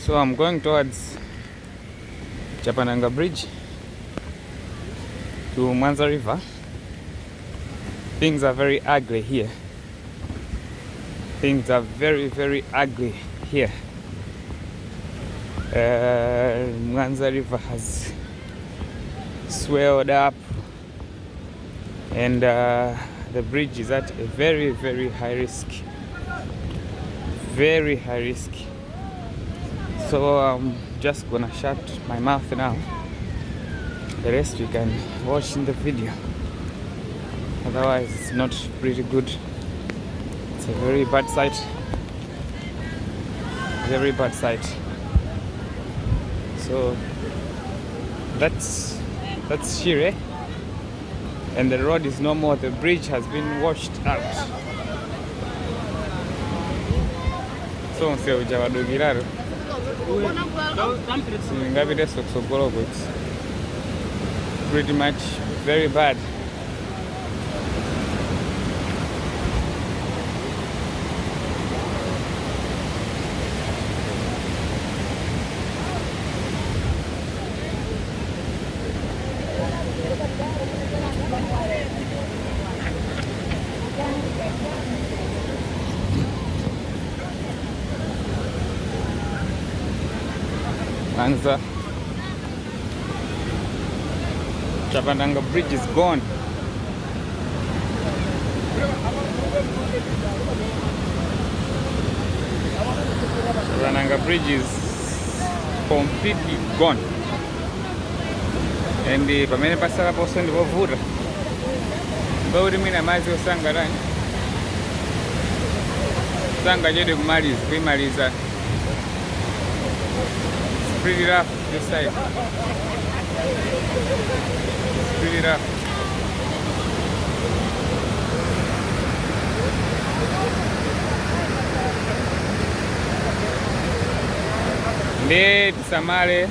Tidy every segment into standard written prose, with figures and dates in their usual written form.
So I'm going towards Chapananga Bridge to Mwanza River. Things are very ugly here. Things are very, very ugly here. Mwanza River has swelled up, and the bridge is at a very, very high risk. Very high risk. So I'm just gonna shut my mouth now. The rest you can watch in the video. Otherwise it's not pretty good. It's a very bad sight. Very bad sight. So that's Shire, and the road is no more. The bridge has been washed out. So it's pretty much very bad. Mwanza Chapananga Bridge is gone. Chapananga Bridge is completely gone. And the pamene pasala poso ndivovura bauri mina mazi osanga rani sanga jede kumaliza. It's pretty rough this side. It's pretty rough. Ndi tisamale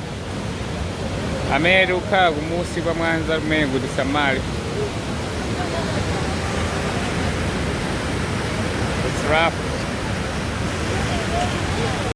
amere ukhala kumusi kwa Mwanza kumene kuti tisamale. It's rough.